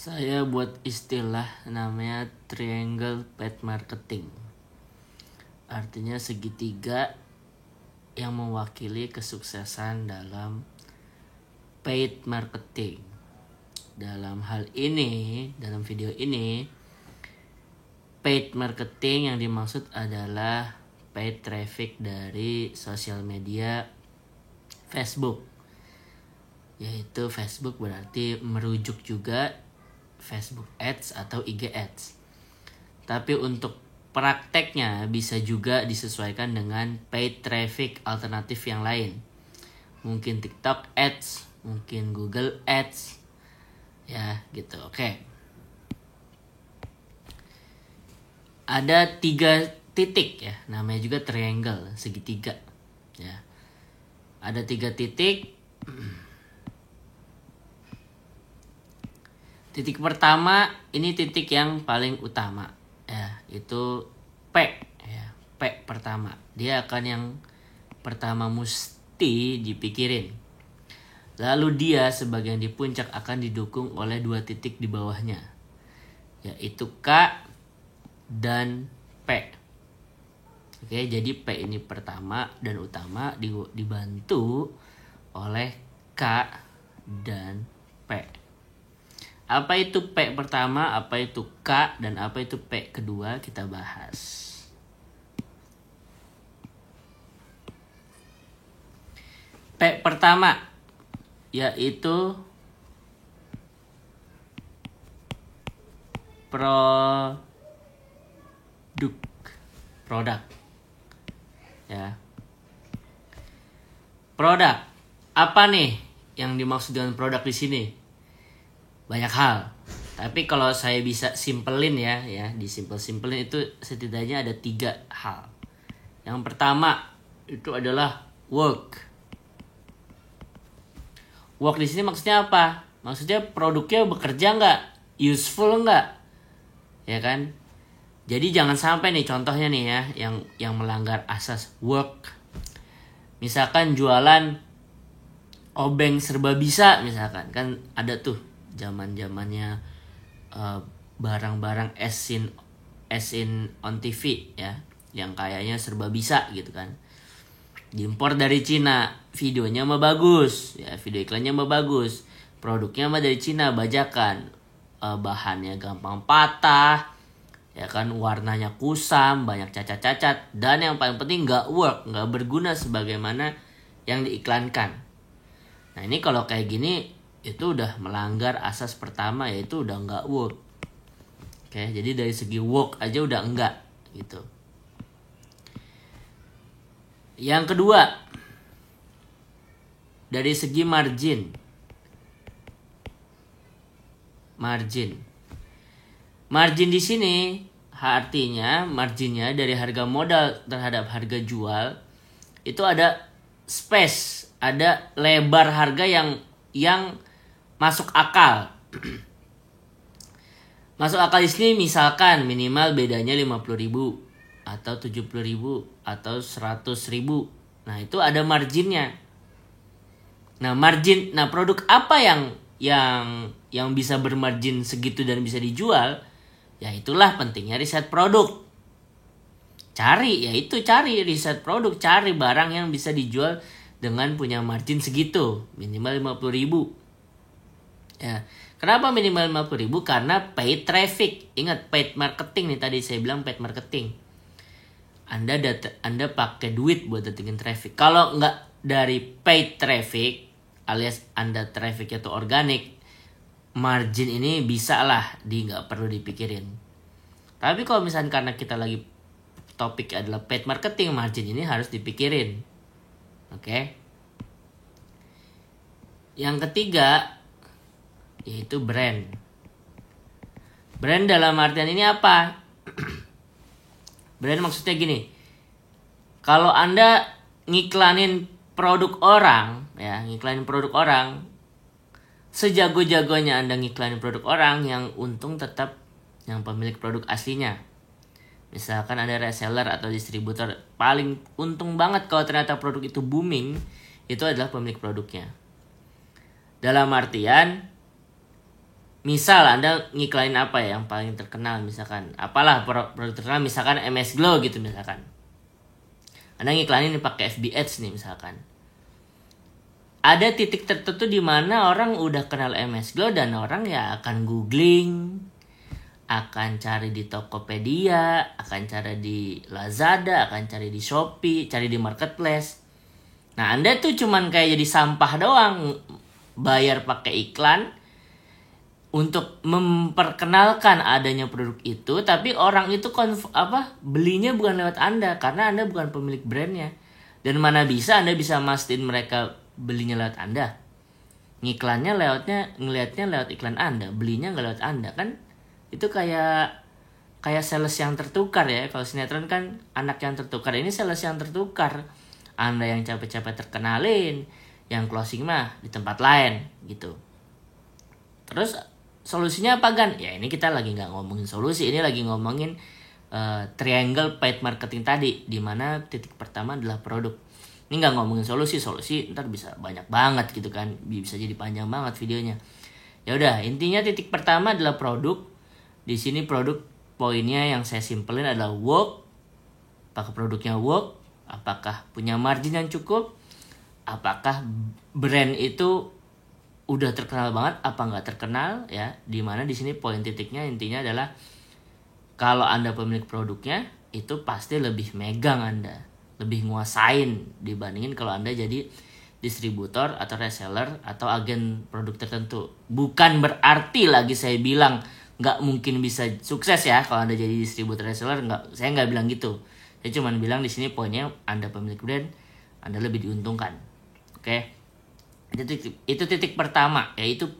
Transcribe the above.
Saya buat istilah namanya triangle paid marketing. Artinya segitiga yang mewakili kesuksesan dalam paid marketing. Dalam hal ini, dalam video ini, paid marketing yang dimaksud adalah paid traffic dari sosial media Facebook. Yaitu Facebook berarti merujuk juga Facebook Ads atau IG Ads. Tapi untuk prakteknya bisa juga disesuaikan dengan paid traffic alternatif yang lain. Mungkin TikTok Ads, mungkin Google Ads. Ya, gitu. Oke. Ada 3 titik ya, namanya juga triangle, segitiga. Ya. Ada 3 titik. Titik pertama ini titik yang paling utama ya, itu P ya, P pertama. Dia akan yang pertama mesti dipikirin. Lalu dia sebagian di puncak akan didukung oleh 2 titik di bawahnya, yaitu K dan P. Oke, jadi P ini pertama dan utama dibantu oleh K dan P. Apa itu P pertama, apa itu K, dan apa itu P kedua, kita bahas. P pertama yaitu produk ya. Produk apa nih yang dimaksud dengan produk di sini? Banyak hal, tapi kalau saya bisa simpelin ya disimpel-simpelin itu setidaknya ada 3 hal. Yang pertama itu adalah work di sini maksudnya apa? Maksudnya produknya bekerja nggak, useful nggak, ya kan? Jadi jangan sampai nih contohnya nih ya yang melanggar asas work. Misalkan jualan obeng serba bisa misalkan, kan ada tuh zaman-zamannya barang-barang as in on TV ya, yang kayaknya serba bisa gitu kan. Diimpor dari Cina, videonya mah bagus ya, video iklannya mah bagus, produknya mah dari Cina bajakan, bahannya gampang patah ya kan, warnanya kusam, banyak cacat-cacat, dan yang paling penting nggak work, nggak berguna sebagaimana yang diiklankan. Nah ini kalau kayak gini itu udah melanggar asas pertama, yaitu udah nggak work. Oke, jadi dari segi work aja udah enggak gitu. Yang kedua, dari segi margin di sini artinya marginnya dari harga modal terhadap harga jual itu ada space, ada lebar harga yang masuk akal. Masuk akal di sini misalkan minimal bedanya 50.000 atau 70.000 atau 100.000. Nah, itu ada marginnya. Nah, produk apa yang bisa bermargin segitu dan bisa dijual? Ya itulah pentingnya riset produk. Cari riset produk, cari barang yang bisa dijual dengan punya margin segitu, minimal 50.000. Ya, kenapa minimal 50.000? Karena paid traffic. Ingat paid marketing nih, tadi saya bilang paid marketing. Anda pakai duit buat datengin traffic. Kalau nggak dari paid traffic alias Anda traffic itu organik, margin ini bisa lah nggak perlu dipikirin. Tapi kalau misalnya karena kita lagi topik adalah paid marketing, margin ini harus dipikirin. Oke. Yang ketiga yaitu brand. Brand dalam artian ini apa? Brand maksudnya gini. Kalau Anda ngiklanin produk orang, sejago-jagonya Anda ngiklanin produk orang, yang untung tetap yang pemilik produk aslinya. Misalkan ada reseller atau distributor, paling untung banget kalau ternyata produk itu booming, itu adalah pemilik produknya. Dalam artian misal Anda ngiklanin apa ya yang paling terkenal, misalkan apalah produk terkenal, misalkan MS Glow gitu misalkan. Anda ngiklanin pakai FB Ads nih misalkan. Ada titik tertentu di mana orang udah kenal MS Glow dan orang ya akan googling, akan cari di Tokopedia, akan cari di Lazada, akan cari di Shopee, cari di marketplace. Nah, Anda tuh cuman kayak jadi sampah doang, bayar pakai iklan untuk memperkenalkan adanya produk itu, tapi orang itu belinya bukan lewat Anda karena Anda bukan pemilik brandnya. Dan mana bisa Anda bisa mastiin mereka belinya lewat Anda. Ngelihatnya lewat iklan Anda, belinya nggak lewat Anda kan? Itu kayak sales yang tertukar ya. Kalau sinetron kan anak yang tertukar, ini sales yang tertukar. Anda yang capek-capek terkenalin, yang closing mah di tempat lain gitu. Terus solusinya apa Gan? Ya ini kita lagi nggak ngomongin solusi, ini lagi ngomongin triangle paid marketing tadi, di mana titik pertama adalah produk. Ini nggak ngomongin solusi ntar bisa banyak banget gitu kan, bisa jadi panjang banget videonya. Ya udah, intinya titik pertama adalah produk. Di sini produk poinnya yang saya simpelin adalah work. Apakah produknya work? Apakah punya margin yang cukup? Apakah brand itu udah terkenal banget apa nggak terkenal ya? Dimana di sini poin titiknya intinya adalah kalau Anda pemilik produknya itu pasti lebih megang Anda, lebih nguasain dibandingin kalau Anda jadi distributor atau reseller atau agen produk tertentu. Bukan berarti lagi saya bilang nggak mungkin bisa sukses ya kalau Anda jadi distributor reseller, saya nggak bilang gitu. Saya cuma bilang di sini poinnya Anda pemilik brand, Anda lebih diuntungkan. Oke. Itu titik pertama, yaitu